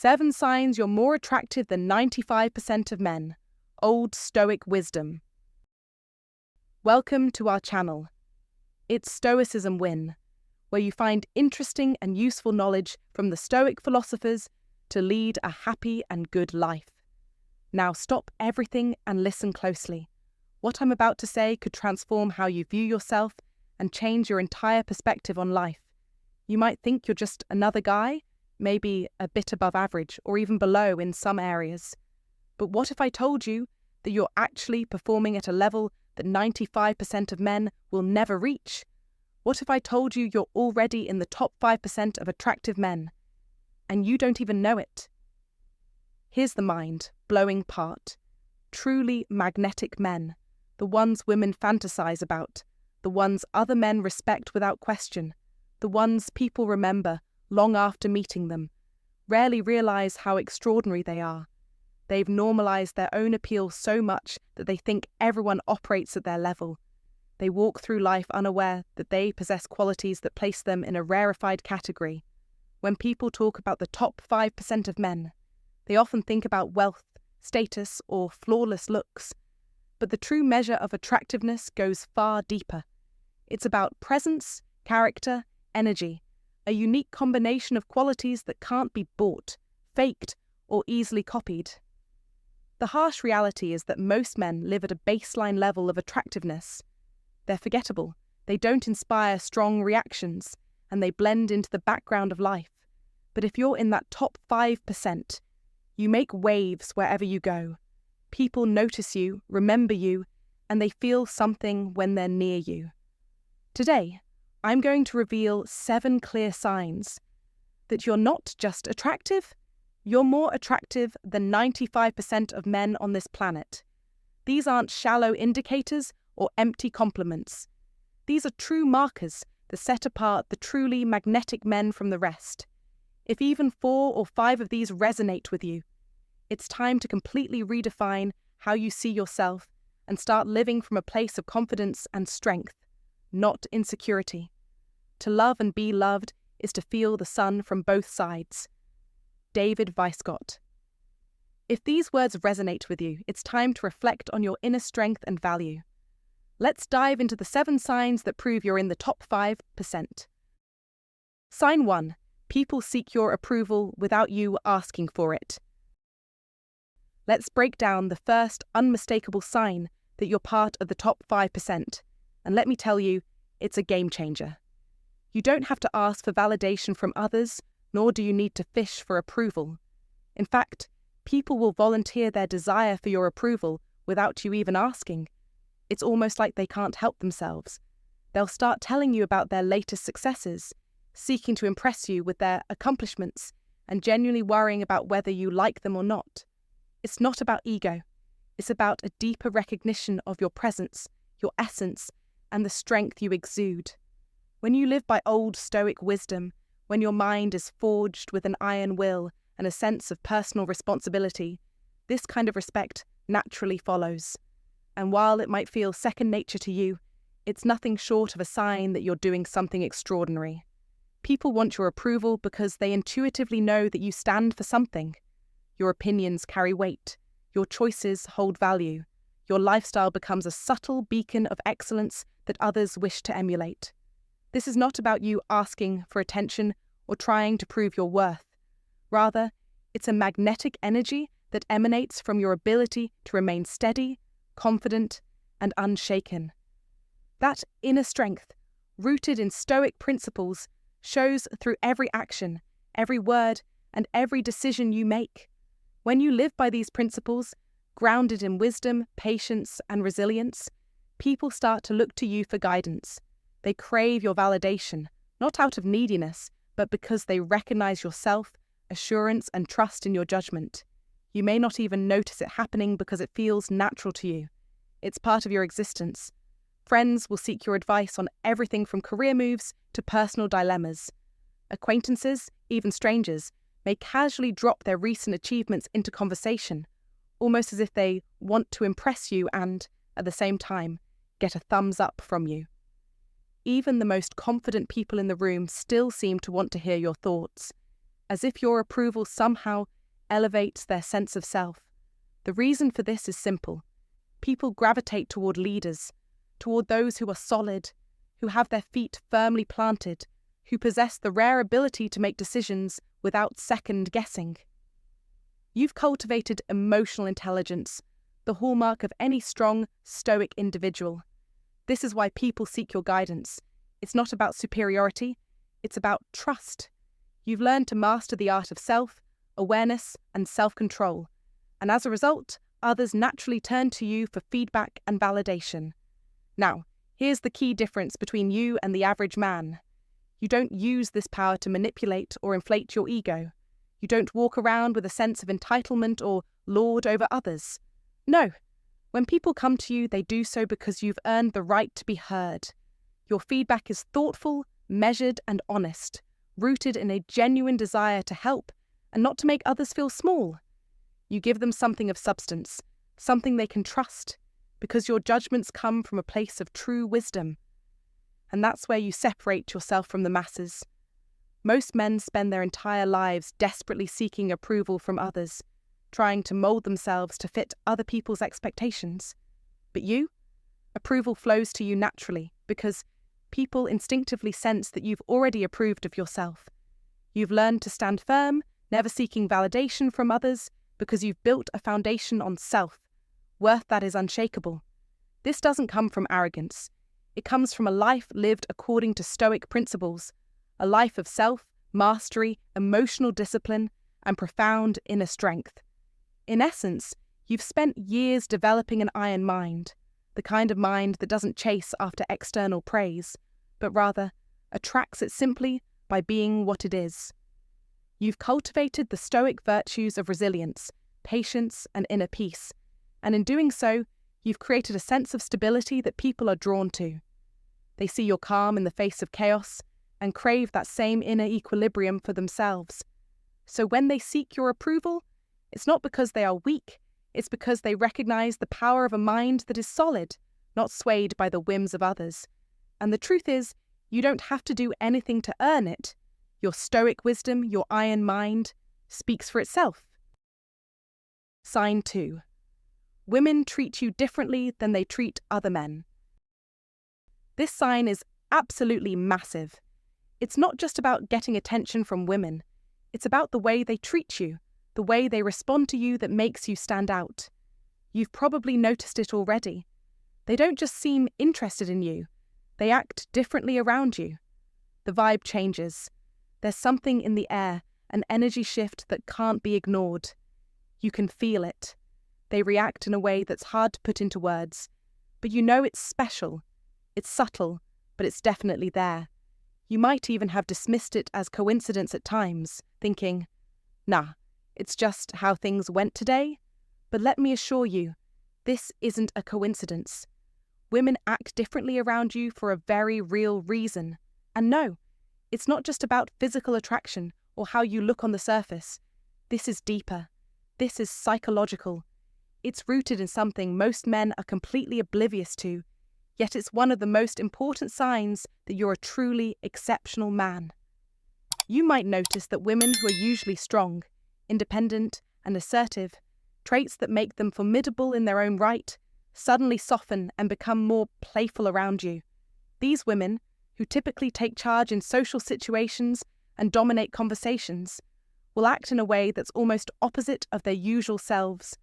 7 signs you're more attractive than 95% of men. Old Stoic wisdom. Welcome to our channel. It's Stoicismwin, where you find interesting and useful knowledge from the Stoic philosophers to lead a happy and good life. Now stop everything and listen closely. What I'm about to say could transform how you view yourself and change your entire perspective on life. You might think you're just another guy, maybe a bit above average or even below in some areas. But what if I told you that you're actually performing at a level that 95% of men will never reach? What if I told you you're already in the top 5% of attractive men, and you don't even know it? Here's the mind-blowing part. Truly magnetic men, the ones women fantasize about, the ones other men respect without question, the ones people remember long after meeting them, rarely realize how extraordinary they are. They've normalized their own appeal so much that they think everyone operates at their level. They walk through life unaware that they possess qualities that place them in a rarefied category. When people talk about the top 5% of men, they often think about wealth, status, or flawless looks. But the true measure of attractiveness goes far deeper. It's about presence, character, energy, a unique combination of qualities that can't be bought, faked, or easily copied. The harsh reality is that most men live at a baseline level of attractiveness. They're forgettable, they don't inspire strong reactions, and they blend into the background of life. But if you're in that top 5%, you make waves wherever you go. People notice you, remember you, and they feel something when they're near you. Today, I'm going to reveal 7 clear signs that you're not just attractive, you're more attractive than 95% of men on this planet. These aren't shallow indicators or empty compliments. These are true markers that set apart the truly magnetic men from the rest. If even 4 or 5 of these resonate with you, it's time to completely redefine how you see yourself and start living from a place of confidence and strength, not insecurity. To love and be loved is to feel the sun from both sides. David Weiscott. If these words resonate with you, it's time to reflect on your inner strength and value. Let's dive into the 7 signs that prove you're in the top 5%. Sign 1. People seek your approval without you asking for it. Let's break down the first unmistakable sign that you're part of the top 5%. And let me tell you, it's a game changer. You don't have to ask for validation from others, nor do you need to fish for approval. In fact, people will volunteer their desire for your approval without you even asking. It's almost like they can't help themselves. They'll start telling you about their latest successes, seeking to impress you with their accomplishments, and genuinely worrying about whether you like them or not. It's not about ego. It's about a deeper recognition of your presence, your essence, and the strength you exude. When you live by old Stoic wisdom, when your mind is forged with an iron will and a sense of personal responsibility, this kind of respect naturally follows. And while it might feel second nature to you, it's nothing short of a sign that you're doing something extraordinary. People want your approval because they intuitively know that you stand for something. Your opinions carry weight. Your choices hold value. Your lifestyle becomes a subtle beacon of excellence that others wish to emulate. This is not about you asking for attention or trying to prove your worth. Rather, it's a magnetic energy that emanates from your ability to remain steady, confident, and unshaken. That inner strength, rooted in Stoic principles, shows through every action, every word, and every decision you make. When you live by these principles, grounded in wisdom, patience, and resilience, people start to look to you for guidance. They crave your validation, not out of neediness, but because they recognize your self-assurance and trust in your judgment. You may not even notice it happening because it feels natural to you. It's part of your existence. Friends will seek your advice on everything from career moves to personal dilemmas. Acquaintances, even strangers, may casually drop their recent achievements into conversation, almost as if they want to impress you and, at the same time, get a thumbs up from you. Even the most confident people in the room still seem to want to hear your thoughts. as if your approval somehow elevates their sense of self. The reason for this is simple. People gravitate toward leaders, toward those who are solid, who have their feet firmly planted, who possess the rare ability to make decisions without second guessing. You've cultivated emotional intelligence, the hallmark of any strong, stoic individual. This is why people seek your guidance. It's not about superiority, it's about trust. You've learned to master the art of self, awareness, and self-control, and as a result, others naturally turn to you for feedback and validation. Now, here's the key difference between you and the average man. You don't use this power to manipulate or inflate your ego. You don't walk around with a sense of entitlement or lord over others. No, when people come to you, they do so because you've earned the right to be heard. Your feedback is thoughtful, measured, and honest, rooted in a genuine desire to help and not to make others feel small. You give them something of substance, something they can trust, because your judgments come from a place of true wisdom. And that's where you separate yourself from the masses. Most men spend their entire lives desperately seeking approval from others, trying to mold themselves to fit other people's expectations. But you? Approval flows to you naturally because people instinctively sense that you've already approved of yourself. You've learned to stand firm, never seeking validation from others, because you've built a foundation on self, worth that is unshakable. This doesn't come from arrogance. It comes from a life lived according to Stoic principles, a life of self, mastery, emotional discipline, and profound inner strength. In essence, you've spent years developing an iron mind, the kind of mind that doesn't chase after external praise, but rather attracts it simply by being what it is. You've cultivated the Stoic virtues of resilience, patience, and inner peace, and in doing so, you've created a sense of stability that people are drawn to. They see your calm in the face of chaos and crave that same inner equilibrium for themselves. So when they seek your approval, it's not because they are weak, it's because they recognize the power of a mind that is solid, not swayed by the whims of others. And the truth is, you don't have to do anything to earn it. Your Stoic wisdom, your iron mind, speaks for itself. Sign 2. Women treat you differently than they treat other men. This sign is absolutely massive. It's not just about getting attention from women. It's about the way they treat you, the way they respond to you that makes you stand out. You've probably noticed it already. They don't just seem interested in you. They act differently around you. The vibe changes. There's something in the air, an energy shift that can't be ignored. You can feel it. They react in a way that's hard to put into words. But you know it's special. It's subtle, but it's definitely there. You might even have dismissed it as coincidence at times, thinking, nah, it's just how things went today. But let me assure you, this isn't a coincidence. Women act differently around you for a very real reason. And no, it's not just about physical attraction or how you look on the surface. This is deeper. This is psychological. It's rooted in something most men are completely oblivious to, yet it's one of the most important signs that you're a truly exceptional man. You might notice that women who are usually strong, independent, and assertive, traits that make them formidable in their own right, suddenly soften and become more playful around you. These women, who typically take charge in social situations and dominate conversations, will act in a way that's almost opposite of their usual selves.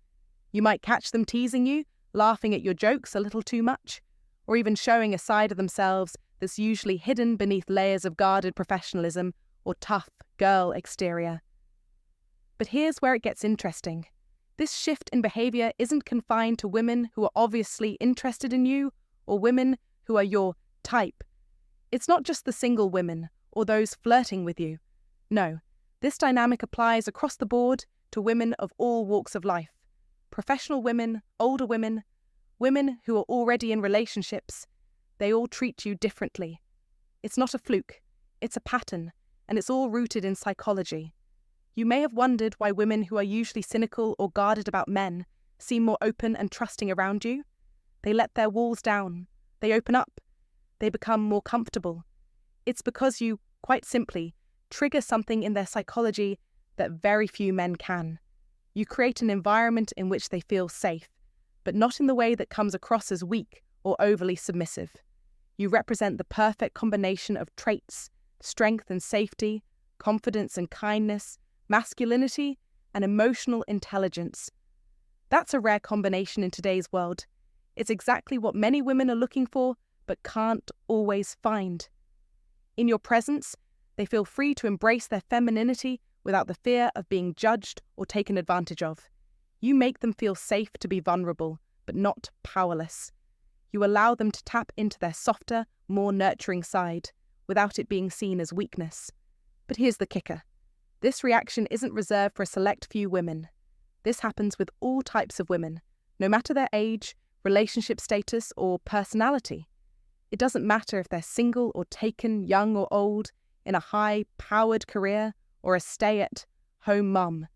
You might catch them teasing you, laughing at your jokes a little too much, or even showing a side of themselves that's usually hidden beneath layers of guarded professionalism or tough girl exterior. But here's where it gets interesting. This shift in behavior isn't confined to women who are obviously interested in you or women who are your type. It's not just the single women or those flirting with you. No, this dynamic applies across the board to women of all walks of life. Professional women, older women, women who are already in relationships, they all treat you differently. It's not a fluke, it's a pattern, and it's all rooted in psychology. You may have wondered why women who are usually cynical or guarded about men seem more open and trusting around you. They let their walls down, they open up, they become more comfortable. It's because you, quite simply, trigger something in their psychology that very few men can. You create an environment in which they feel safe, but not in the way that comes across as weak or overly submissive. You represent the perfect combination of traits, strength and safety, confidence and kindness, masculinity and emotional intelligence. That's a rare combination in today's world. It's exactly what many women are looking for, but can't always find. In your presence, they feel free to embrace their femininity without the fear of being judged or taken advantage of. You make them feel safe to be vulnerable, but not powerless. You allow them to tap into their softer, more nurturing side, without it being seen as weakness. But here's the kicker. This reaction isn't reserved for a select few women. This happens with all types of women, no matter their age, relationship status, or personality. It doesn't matter if they're single or taken, young or old, in a high-powered career, or a stay-at-home mum.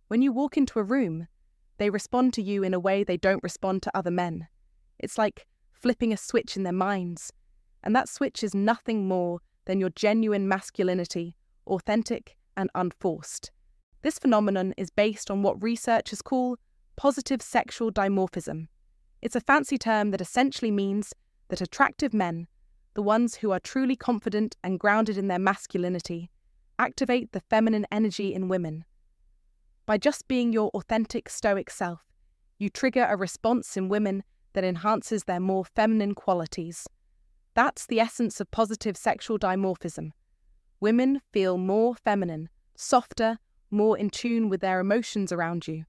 When you walk into a room, they respond to you in a way they don't respond to other men. It's like flipping a switch in their minds, and that switch is nothing more than your genuine masculinity, authentic and unforced. This phenomenon is based on what researchers call positive sexual dimorphism. It's a fancy term that essentially means that attractive men, the ones who are truly confident and grounded in their masculinity, activate the feminine energy in women. By just being your authentic Stoic self, you trigger a response in women that enhances their more feminine qualities. That's the essence of positive sexual dimorphism. Women feel more feminine, softer, more in tune with their emotions around you.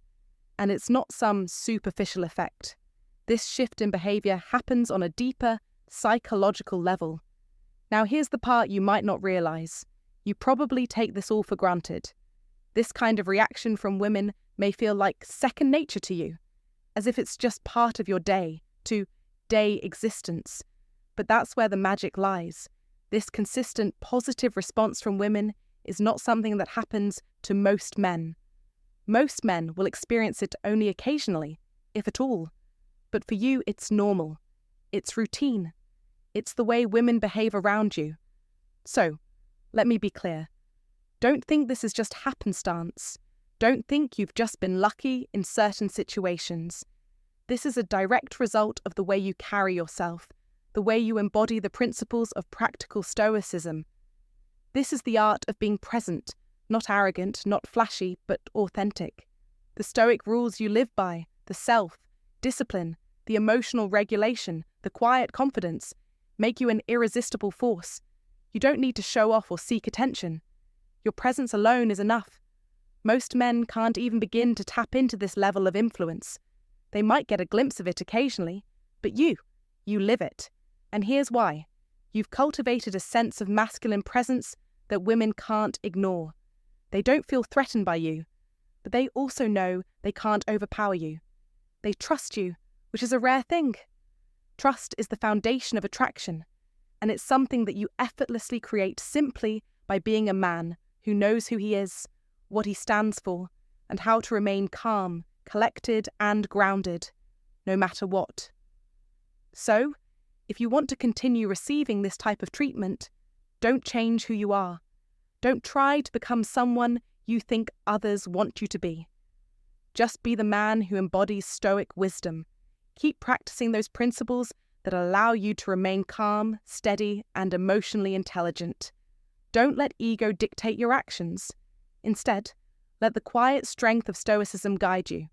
And it's not some superficial effect. This shift in behavior happens on a deeper, psychological level. Now here's the part you might not realize. You probably take this all for granted. This kind of reaction from women may feel like second nature to you, as if it's just part of your day existence. But that's where the magic lies. This consistent positive response from women is not something that happens to most men. Most men will experience it only occasionally, if at all. But for you, it's normal. It's routine. It's the way women behave around you. So, let me be clear. Don't think this is just happenstance. Don't think you've just been lucky in certain situations. This is a direct result of the way you carry yourself, the way you embody the principles of practical Stoicism. This is the art of being present, not arrogant, not flashy, but authentic. The Stoic rules you live by, the self, discipline, the emotional regulation, the quiet confidence, make you an irresistible force. You don't need to show off or seek attention. Your presence alone is enough. Most men can't even begin to tap into this level of influence. They might get a glimpse of it occasionally, but you live it. And here's why. You've cultivated a sense of masculine presence that women can't ignore. They don't feel threatened by you, but they also know they can't overpower you. They trust you, which is a rare thing. Trust is the foundation of attraction, and it's something that you effortlessly create simply by being a man who knows who he is, what he stands for, and how to remain calm, collected, and grounded, no matter what. So, if you want to continue receiving this type of treatment, don't change who you are. Don't try to become someone you think others want you to be. Just be the man who embodies Stoic wisdom. Keep practicing those principles that allow you to remain calm, steady, and emotionally intelligent. Don't let ego dictate your actions. Instead, let the quiet strength of Stoicism guide you.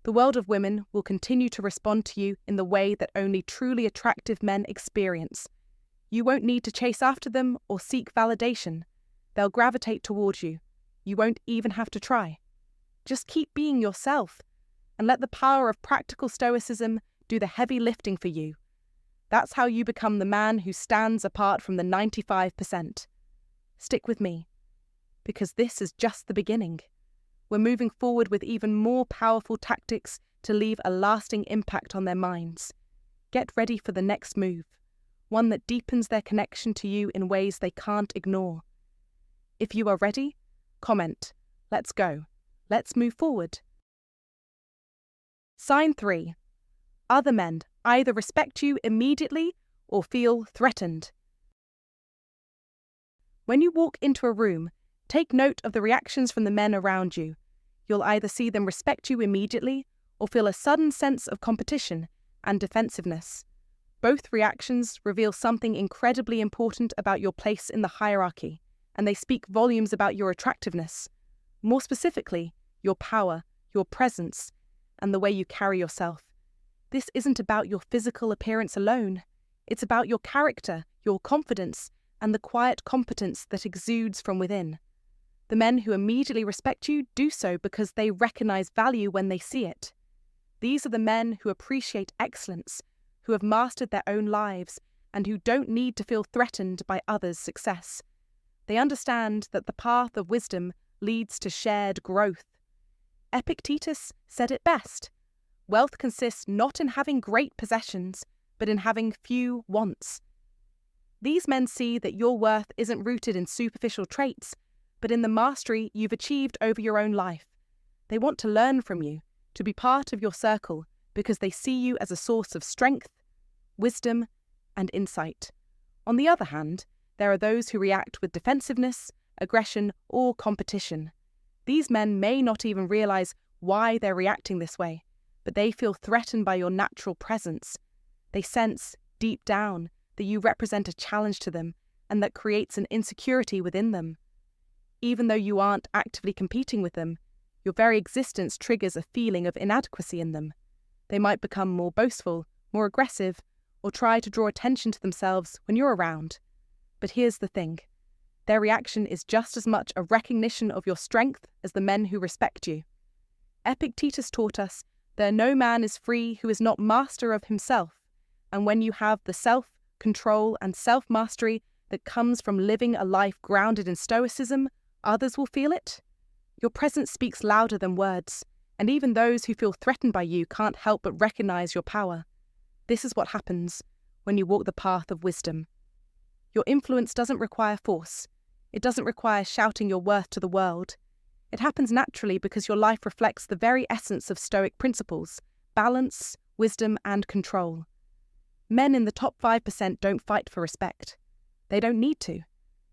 The world of women will continue to respond to you in the way that only truly attractive men experience. You won't need to chase after them or seek validation. They'll gravitate towards you. You won't even have to try. Just keep being yourself and let the power of practical Stoicism do the heavy lifting for you. That's how you become the man who stands apart from the 95%. Stick with me, because this is just the beginning. We're moving forward with even more powerful tactics to leave a lasting impact on their minds. Get ready for the next move, one that deepens their connection to you in ways they can't ignore. If you are ready, comment. Let's go. Let's move forward. Sign 3. Other men either respect you immediately or feel threatened. When you walk into a room, take note of the reactions from the men around you. You'll either see them respect you immediately or feel a sudden sense of competition and defensiveness. Both reactions reveal something incredibly important about your place in the hierarchy, and they speak volumes about your attractiveness. More specifically, your power, your presence, and the way you carry yourself. This isn't about your physical appearance alone. It's about your character, your confidence, and the quiet competence that exudes from within. The men who immediately respect you do so because they recognize value when they see it. These are the men who appreciate excellence, who have mastered their own lives, and who don't need to feel threatened by others' success. They understand that the path of wisdom leads to shared growth. Epictetus said it best: wealth consists not in having great possessions, but in having few wants. These men see that your worth isn't rooted in superficial traits, but in the mastery you've achieved over your own life. They want to learn from you, to be part of your circle, because they see you as a source of strength, wisdom, and insight. On the other hand, there are those who react with defensiveness, aggression, or competition. These men may not even realize why they're reacting this way, but they feel threatened by your natural presence. They sense, deep down, that you represent a challenge to them, and that creates an insecurity within them. Even though you aren't actively competing with them, your very existence triggers a feeling of inadequacy in them. They might become more boastful, more aggressive, or try to draw attention to themselves when you're around. But here's the thing. Their reaction is just as much a recognition of your strength as the men who respect you. Epictetus taught us that no man is free who is not master of himself, and when you have the self-control and self-mastery that comes from living a life grounded in Stoicism, others will feel it. Your presence speaks louder than words, and even those who feel threatened by you can't help but recognize your power. This is what happens when you walk the path of wisdom. Your influence doesn't require force. It doesn't require shouting your worth to the world. It happens naturally because your life reflects the very essence of Stoic principles: balance, wisdom, and control. Men in the top 5% don't fight for respect. They don't need to.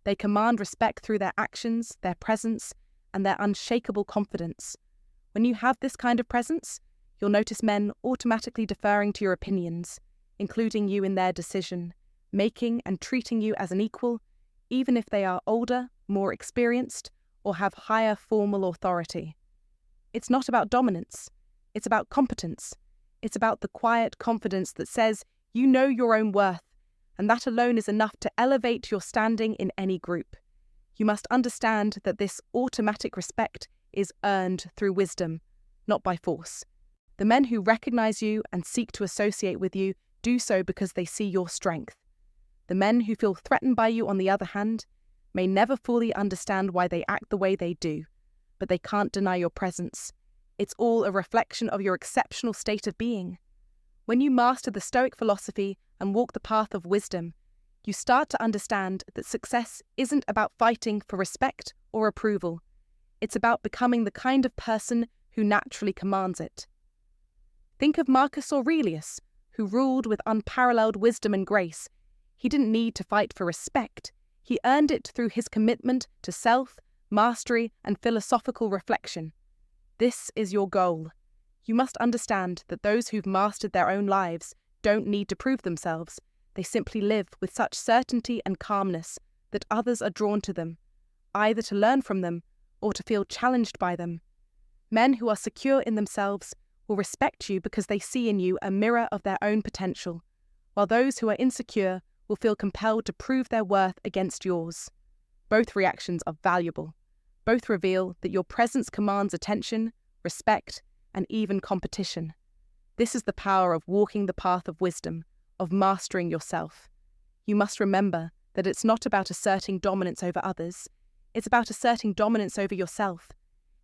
They command respect through their actions, their presence, and their unshakable confidence. When you have this kind of presence, you'll notice men automatically deferring to your opinions, including you in their decision-making and treating you as an equal, even if they are older, more experienced, or have higher formal authority. It's not about dominance. It's about competence. It's about the quiet confidence that says you know your own worth, and that alone is enough to elevate your standing in any group. You must understand that this automatic respect is earned through wisdom, not by force. The men who recognize you and seek to associate with you do so because they see your strength. The men who feel threatened by you, on the other hand, may never fully understand why they act the way they do, but they can't deny your presence. It's all a reflection of your exceptional state of being. When you master the Stoic philosophy and walk the path of wisdom, you start to understand that success isn't about fighting for respect or approval. It's about becoming the kind of person who naturally commands it. Think of Marcus Aurelius, who ruled with unparalleled wisdom and grace. He didn't need to fight for respect. He earned it through his commitment to self, mastery, and philosophical reflection. This is your goal. You must understand that those who've mastered their own lives don't need to prove themselves. They simply live with such certainty and calmness that others are drawn to them, either to learn from them or to feel challenged by them. Men who are secure in themselves will respect you because they see in you a mirror of their own potential, while those who are insecure will feel compelled to prove their worth against yours. Both reactions are valuable. Both reveal that your presence commands attention, respect, and even competition. This is the power of walking the path of wisdom, of mastering yourself. You must remember that it's not about asserting dominance over others. It's about asserting dominance over yourself.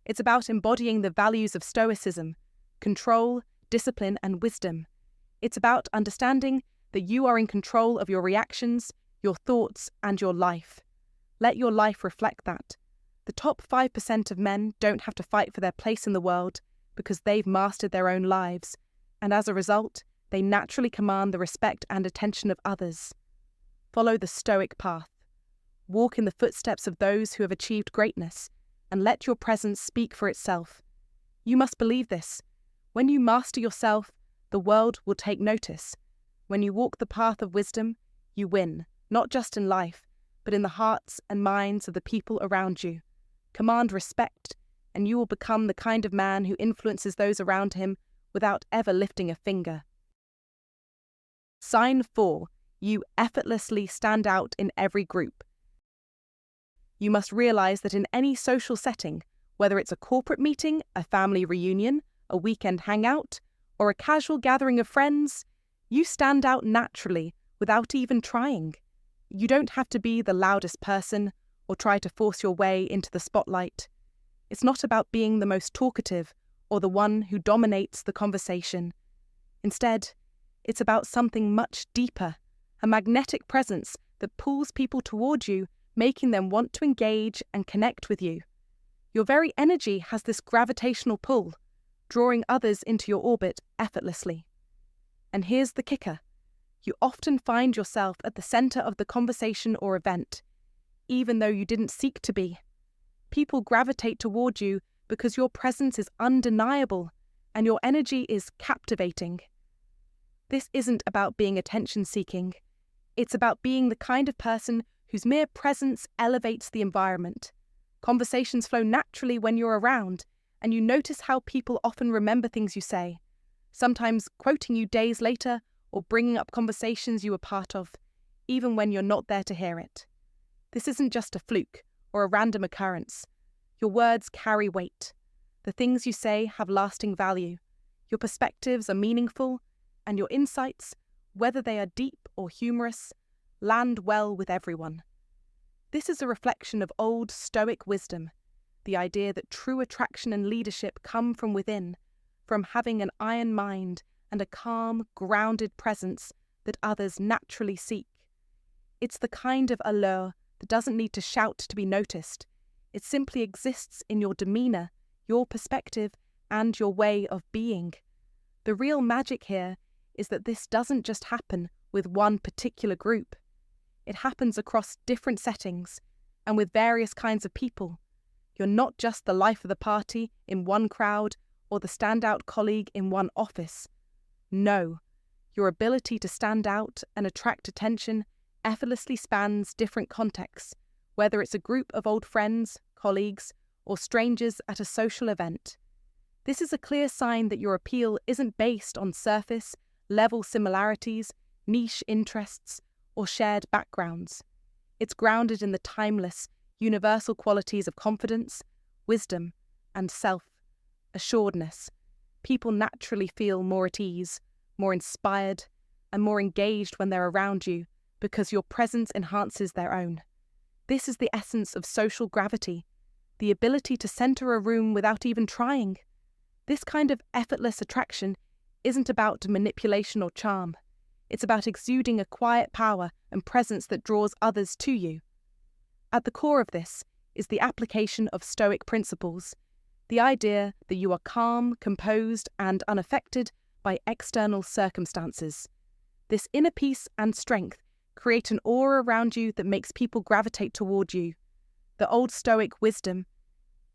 It's about embodying the values of Stoicism: control, discipline, and wisdom. It's about understanding that you are in control of your reactions, your thoughts, and your life. Let your life reflect that. The top 5% of men don't have to fight for their place in the world because they've mastered their own lives, and as a result, they naturally command the respect and attention of others. Follow the Stoic path. Walk in the footsteps of those who have achieved greatness, and let your presence speak for itself. You must believe this. When you master yourself, the world will take notice. When you walk the path of wisdom, you win, not just in life, but in the hearts and minds of the people around you. Command respect, and you will become the kind of man who influences those around him without ever lifting a finger. Sign 4. You effortlessly stand out in every group. You must realize that in any social setting, whether it's a corporate meeting, a family reunion, a weekend hangout, or a casual gathering of friends, you stand out naturally without even trying. You don't have to be the loudest person or try to force your way into the spotlight. It's not about being the most talkative or the one who dominates the conversation. Instead, it's about something much deeper, a magnetic presence that pulls people toward you, making them want to engage and connect with you. Your very energy has this gravitational pull, drawing others into your orbit effortlessly. And here's the kicker. You often find yourself at the center of the conversation or event, even though you didn't seek to be. People gravitate toward you because your presence is undeniable and your energy is captivating. This isn't about being attention-seeking. It's about being the kind of person whose mere presence elevates the environment. Conversations flow naturally when you're around, and you notice how people often remember things you say, sometimes quoting you days later or bringing up conversations you were part of, even when you're not there to hear it. This isn't just a fluke or a random occurrence. Your words carry weight. The things you say have lasting value. Your perspectives are meaningful, and your insights, whether they are deep or humorous, land well with everyone. This is a reflection of old Stoic wisdom, the idea that true attraction and leadership come from within, from having an iron mind and a calm, grounded presence that others naturally seek. It's the kind of allure that doesn't need to shout to be noticed. It simply exists in your demeanor, your perspective, and your way of being. The real magic here is that this doesn't just happen with one particular group. It happens across different settings and with various kinds of people. You're not just the life of the party in one crowd or the standout colleague in one office. No, your ability to stand out and attract attention effortlessly spans different contexts, whether it's a group of old friends, colleagues, or strangers at a social event. This is a clear sign that your appeal isn't based on surface-level similarities, niche interests, or shared backgrounds. It's grounded in the timeless, universal qualities of confidence, wisdom, and self-assuredness. People naturally feel more at ease, more inspired, and more engaged when they're around you because your presence enhances their own. This is the essence of social gravity, the ability to center a room without even trying. This kind of effortless attraction isn't about manipulation or charm. It's about exuding a quiet power and presence that draws others to you. At the core of this is the application of Stoic principles, the idea that you are calm, composed, and unaffected by external circumstances. This inner peace and strength create an aura around you that makes people gravitate toward you. The old Stoic wisdom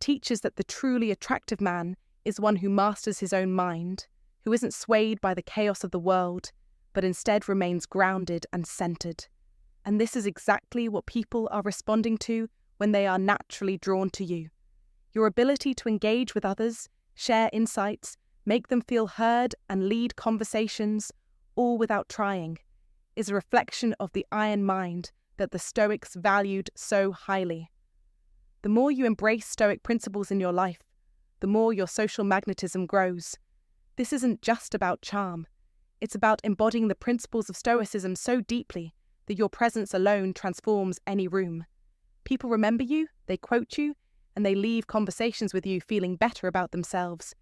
teaches that the truly attractive man is one who masters his own mind, who isn't swayed by the chaos of the world, but instead remains grounded and centered. And this is exactly what people are responding to when they are naturally drawn to you. Your ability to engage with others, share insights, make them feel heard, and lead conversations, all without trying, is a reflection of the iron mind that the Stoics valued so highly. The more you embrace Stoic principles in your life, the more your social magnetism grows. This isn't just about charm. It's about embodying the principles of Stoicism so deeply that your presence alone transforms any room. People remember you, they quote you, and they leave conversations with you feeling better about themselves.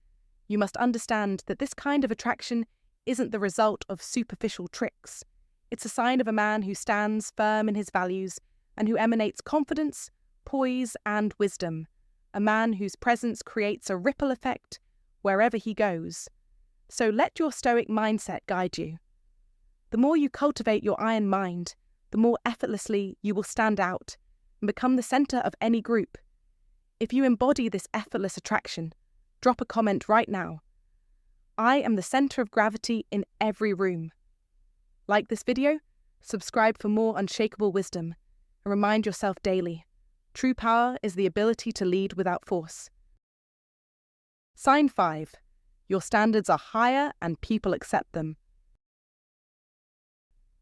You must understand that this kind of attraction isn't the result of superficial tricks. It's a sign of a man who stands firm in his values and who emanates confidence, poise, and wisdom. A man whose presence creates a ripple effect wherever he goes. So let your Stoic mindset guide you. The more you cultivate your iron mind, the more effortlessly you will stand out, and become the center of any group. If you embody this effortless attraction, drop a comment right now. I am the center of gravity in every room. Like this video, subscribe for more unshakable wisdom, and remind yourself daily, true power is the ability to lead without force. Sign 5. Your standards are higher and people accept them.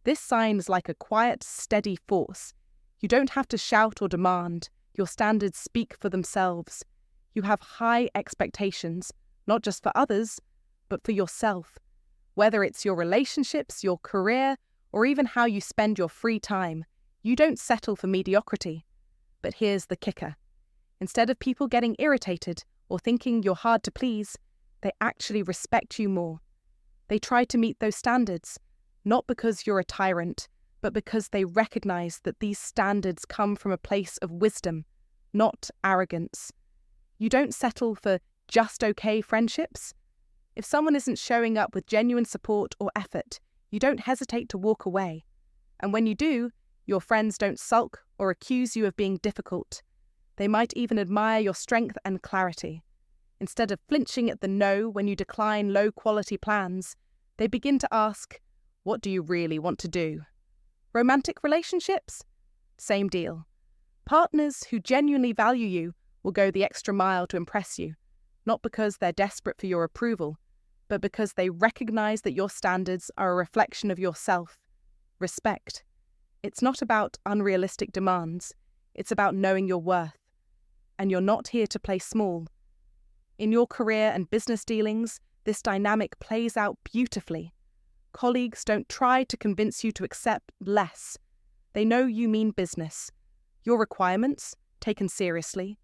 This sign is like a quiet, steady force. You don't have to shout or demand. Your standards speak for themselves. You have high expectations, not just for others, but for yourself. Whether it's your relationships, your career, or even how you spend your free time, you don't settle for mediocrity. But here's the kicker. Instead of people getting irritated or thinking you're hard to please, they actually respect you more. They try to meet those standards, not because you're a tyrant, but because they recognize that these standards come from a place of wisdom, not arrogance. You don't settle for just okay friendships. If someone isn't showing up with genuine support or effort, you don't hesitate to walk away. And when you do, your friends don't sulk or accuse you of being difficult. They might even admire your strength and clarity. Instead of flinching at the no when you decline low-quality plans, they begin to ask, what do you really want to do? Romantic relationships? Same deal. Partners who genuinely value you will go the extra mile to impress you, not because they're desperate for your approval, but because they recognize that your standards are a reflection of yourself. Respect. It's not about unrealistic demands. It's about knowing your worth. And you're not here to play small. In your career and business dealings, this dynamic plays out beautifully. Colleagues don't try to convince you to accept less. They know you mean business. Your requirements, taken seriously.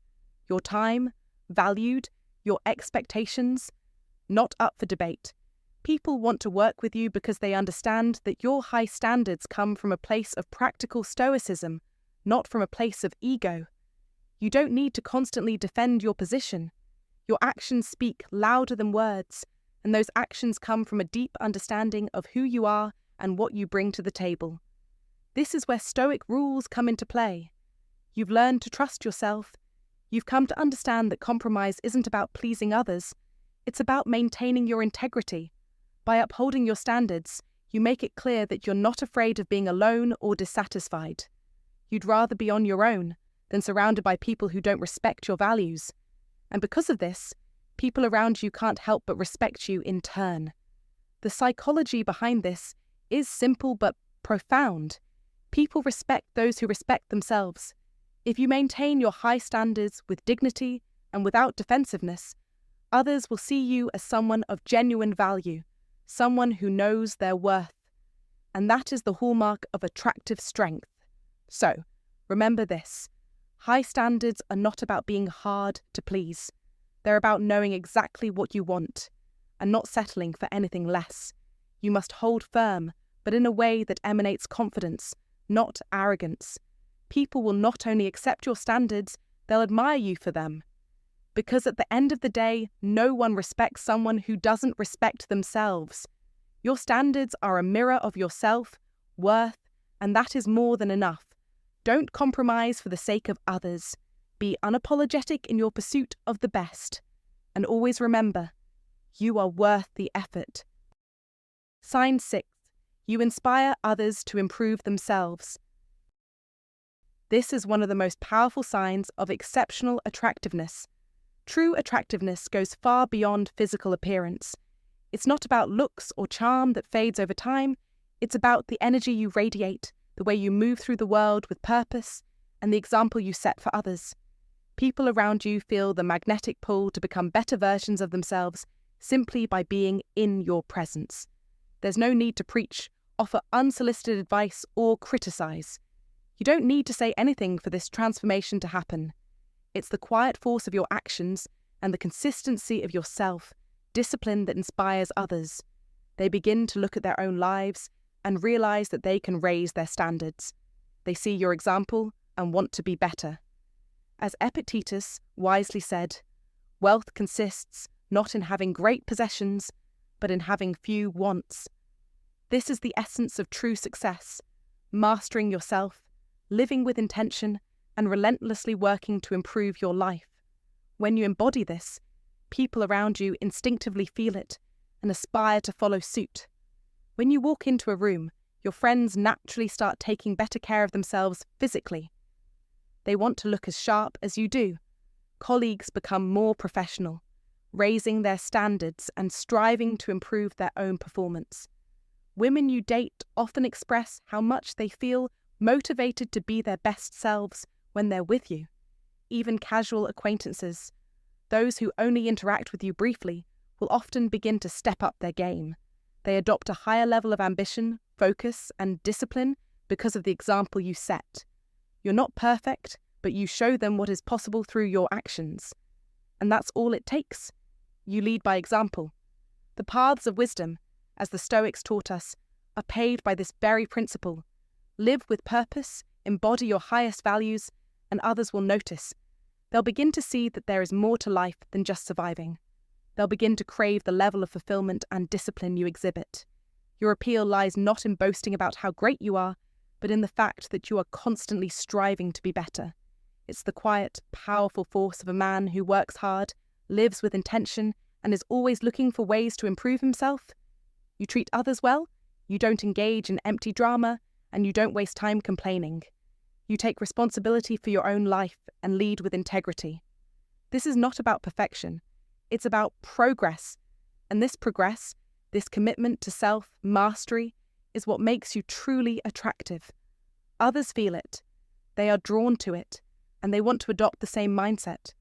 Your time, valued. Your expectations, not up for debate. People want to work with you because they understand that your high standards come from a place of practical stoicism, not from a place of ego. You don't need to constantly defend your position. Your actions speak louder than words, and those actions come from a deep understanding of who you are and what you bring to the table. This is where Stoic rules come into play. You've learned to trust yourself. You've come to understand that compromise isn't about pleasing others. It's about maintaining your integrity. By upholding your standards, you make it clear that you're not afraid of being alone or dissatisfied. You'd rather be on your own than surrounded by people who don't respect your values. And because of this, people around you can't help but respect you in turn. The psychology behind this is simple but profound. People respect those who respect themselves. If you maintain your high standards with dignity and without defensiveness, others will see you as someone of genuine value, someone who knows their worth. And that is the hallmark of attractive strength. So, remember this. High standards are not about being hard to please. They're about knowing exactly what you want and not settling for anything less. You must hold firm, but in a way that emanates confidence, not arrogance. People will not only accept your standards, they'll admire you for them. Because at the end of the day, no one respects someone who doesn't respect themselves. Your standards are a mirror of yourself, worth, and that is more than enough. Don't compromise for the sake of others. Be unapologetic in your pursuit of the best. And always remember, you are worth the effort. Sign 6. You inspire others to improve themselves. This is one of the most powerful signs of exceptional attractiveness. True attractiveness goes far beyond physical appearance. It's not about looks or charm that fades over time. It's about the energy you radiate, the way you move through the world with purpose, and the example you set for others. People around you feel the magnetic pull to become better versions of themselves simply by being in your presence. There's no need to preach, offer unsolicited advice, or criticize. You don't need to say anything for this transformation to happen. It's the quiet force of your actions and the consistency of your self-discipline that inspires others. They begin to look at their own lives and realize that they can raise their standards. They see your example and want to be better. As Epictetus wisely said, wealth consists not in having great possessions, but in having few wants. This is the essence of true success, mastering yourself, living with intention, and relentlessly working to improve your life. When you embody this, people around you instinctively feel it and aspire to follow suit. When you walk into a room, your friends naturally start taking better care of themselves physically. They want to look as sharp as you do. Colleagues become more professional, raising their standards and striving to improve their own performance. Women you date often express how much they feel motivated to be their best selves when they're with you. Even casual acquaintances, those who only interact with you briefly, will often begin to step up their game. They adopt a higher level of ambition, focus, and discipline because of the example you set. You're not perfect, but you show them what is possible through your actions. And that's all it takes. You lead by example. The paths of wisdom, as the Stoics taught us, are paved by this very principle. Live with purpose, embody your highest values, and others will notice. They'll begin to see that there is more to life than just surviving. They'll begin to crave the level of fulfillment and discipline you exhibit. Your appeal lies not in boasting about how great you are, but in the fact that you are constantly striving to be better. It's the quiet, powerful force of a man who works hard, lives with intention, and is always looking for ways to improve himself. You treat others well, you don't engage in empty drama, and you don't waste time complaining. You take responsibility for your own life and lead with integrity. This is not about perfection. It's about progress. And this progress, this commitment to self-mastery, is what makes you truly attractive. Others feel it. They are drawn to it, and they want to adopt the same mindset.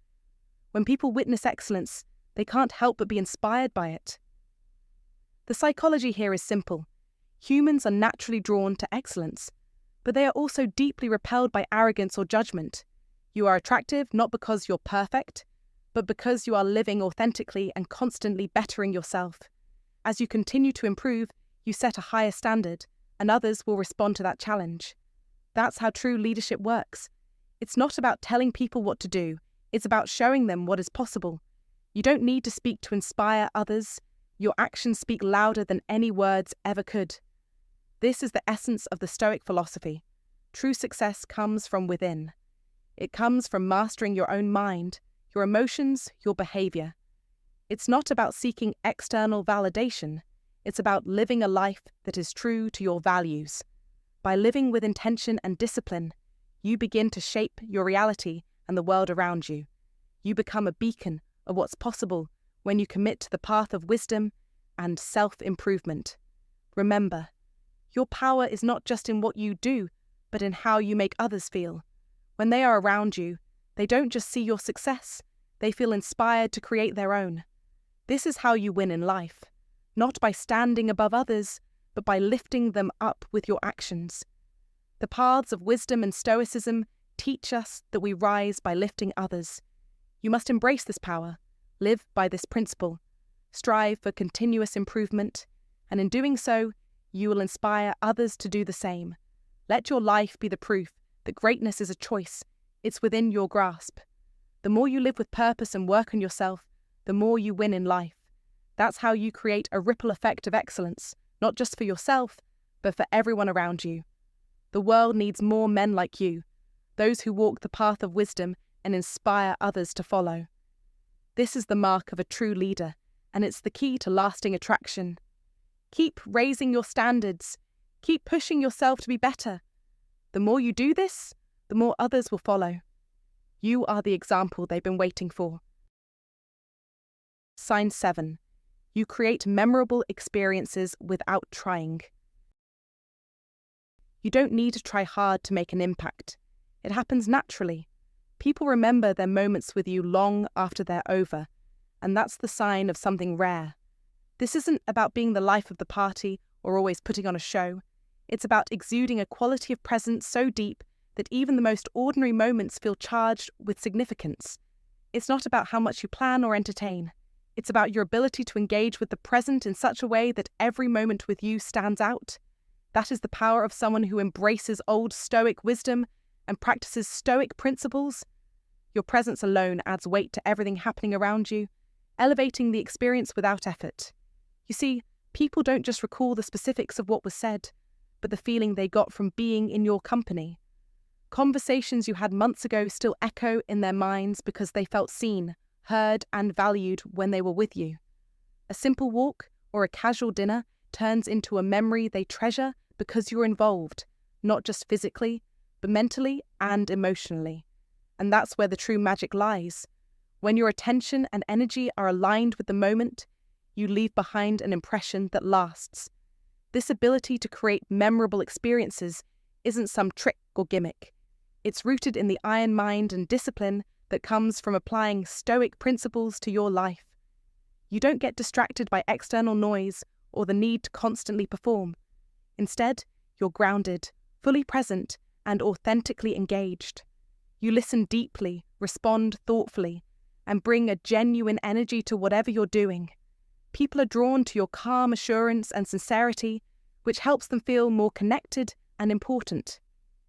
When people witness excellence, they can't help but be inspired by it. The psychology here is simple. Humans are naturally drawn to excellence, but they are also deeply repelled by arrogance or judgment. You are attractive not because you're perfect, but because you are living authentically and constantly bettering yourself. As you continue to improve, you set a higher standard, and others will respond to that challenge. That's how true leadership works. It's not about telling people what to do, it's about showing them what is possible. You don't need to speak to inspire others. Your actions speak louder than any words ever could. This is the essence of the Stoic philosophy. True success comes from within. It comes from mastering your own mind, your emotions, your behavior. It's not about seeking external validation. It's about living a life that is true to your values. By living with intention and discipline, you begin to shape your reality and the world around you. You become a beacon of what's possible when you commit to the path of wisdom and self-improvement. Remember, your power is not just in what you do, but in how you make others feel. When they are around you, they don't just see your success, they feel inspired to create their own. This is how you win in life, not by standing above others, but by lifting them up with your actions. The paths of wisdom and stoicism teach us that we rise by lifting others. You must embrace this power, live by this principle, strive for continuous improvement, and in doing so, you will inspire others to do the same. Let your life be the proof that greatness is a choice. It's within your grasp. The more you live with purpose and work on yourself, the more you win in life. That's how you create a ripple effect of excellence, not just for yourself, but for everyone around you. The world needs more men like you, those who walk the path of wisdom and inspire others to follow. This is the mark of a true leader, and it's the key to lasting attraction. Keep raising your standards. Keep pushing yourself to be better. The more you do this, the more others will follow. You are the example they've been waiting for. Sign 7. You create memorable experiences without trying. You don't need to try hard to make an impact. It happens naturally. People remember their moments with you long after they're over, and that's the sign of something rare. This isn't about being the life of the party or always putting on a show. It's about exuding a quality of presence so deep that even the most ordinary moments feel charged with significance. It's not about how much you plan or entertain. It's about your ability to engage with the present in such a way that every moment with you stands out. That is the power of someone who embraces old Stoic wisdom and practices Stoic principles. Your presence alone adds weight to everything happening around you, elevating the experience without effort. You see, people don't just recall the specifics of what was said, but the feeling they got from being in your company. Conversations you had months ago still echo in their minds because they felt seen, heard, and valued when they were with you. A simple walk or a casual dinner turns into a memory they treasure because you're involved, not just physically, but mentally and emotionally. And that's where the true magic lies. When your attention and energy are aligned with the moment, you leave behind an impression that lasts. This ability to create memorable experiences isn't some trick or gimmick. It's rooted in the iron mind and discipline that comes from applying Stoic principles to your life. You don't get distracted by external noise or the need to constantly perform. Instead, you're grounded, fully present, and authentically engaged. You listen deeply, respond thoughtfully, and bring a genuine energy to whatever you're doing. People are drawn to your calm assurance and sincerity, which helps them feel more connected and important.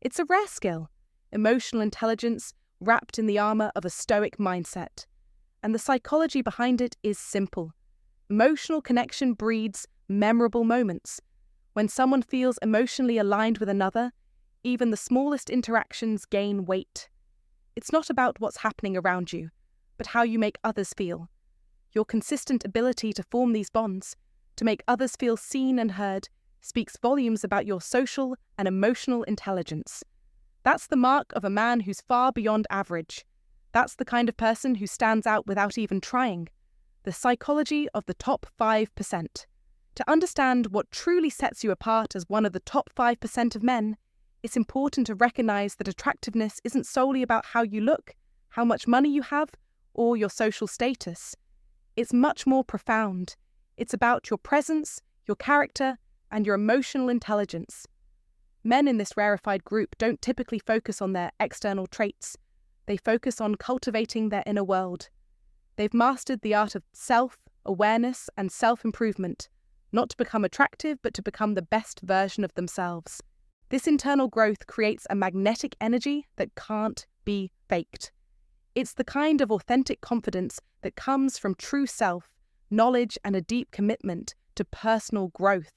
It's a rare skill, emotional intelligence wrapped in the armor of a Stoic mindset. And the psychology behind it is simple. Emotional connection breeds memorable moments. When someone feels emotionally aligned with another, even the smallest interactions gain weight. It's not about what's happening around you, but how you make others feel. Your consistent ability to form these bonds, to make others feel seen and heard, speaks volumes about your social and emotional intelligence. That's the mark of a man who's far beyond average. That's the kind of person who stands out without even trying. The psychology of the top 5%. To understand what truly sets you apart as one of the top 5% of men, it's important to recognize that attractiveness isn't solely about how you look, how much money you have, or your social status. It's much more profound. It's about your presence, your character, and your emotional intelligence. Men in this rarefied group don't typically focus on their external traits. They focus on cultivating their inner world. They've mastered the art of self-awareness and self-improvement, not to become attractive, but to become the best version of themselves. This internal growth creates a magnetic energy that can't be faked. It's the kind of authentic confidence that comes from true self, knowledge, and a deep commitment to personal growth.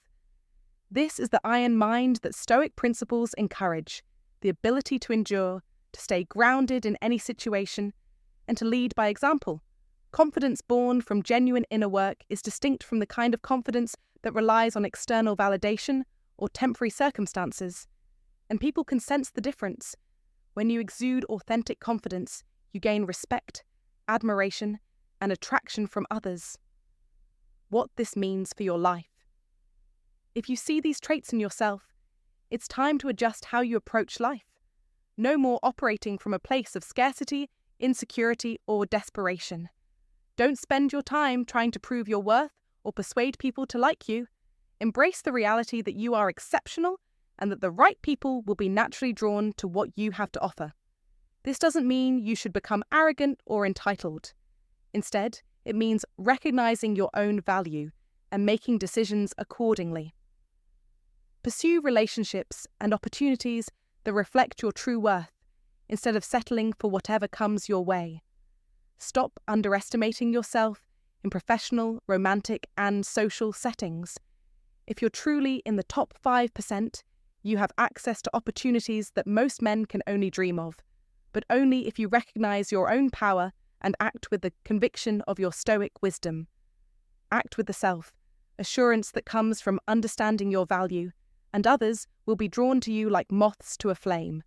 This is the iron mind that Stoic principles encourage, the ability to endure, to stay grounded in any situation, and to lead by example. Confidence born from genuine inner work is distinct from the kind of confidence that relies on external validation or temporary circumstances. And people can sense the difference. When you exude authentic confidence, you gain respect, admiration, and attraction from others. What this means for your life. If you see these traits in yourself, it's time to adjust how you approach life. No more operating from a place of scarcity, insecurity, or desperation. Don't spend your time trying to prove your worth or persuade people to like you. Embrace the reality that you are exceptional and that the right people will be naturally drawn to what you have to offer. This doesn't mean you should become arrogant or entitled. Instead, it means recognizing your own value and making decisions accordingly. Pursue relationships and opportunities that reflect your true worth, instead of settling for whatever comes your way. Stop underestimating yourself in professional, romantic, and social settings. If you're truly in the top 5%, you have access to opportunities that most men can only dream of, but only if you recognize your own power and act with the conviction of your Stoic wisdom. Act with the self-assurance that comes from understanding your value, and others will be drawn to you like moths to a flame.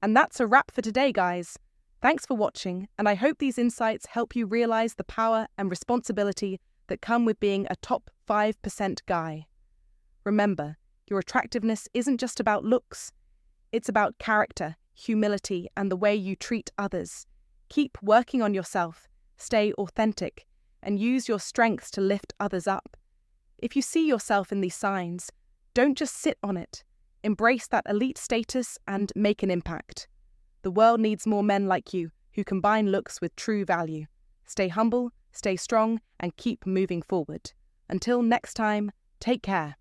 And that's a wrap for today, guys. Thanks for watching, and I hope these insights help you realize the power and responsibility that come with being a top 5% guy. Remember, your attractiveness isn't just about looks. It's about character, humility, and the way you treat others. Keep working on yourself, stay authentic, and use your strengths to lift others up. If you see yourself in these signs, don't just sit on it. Embrace that elite status and make an impact. The world needs more men like you who combine looks with true value. Stay humble, stay strong, and keep moving forward. Until next time, take care.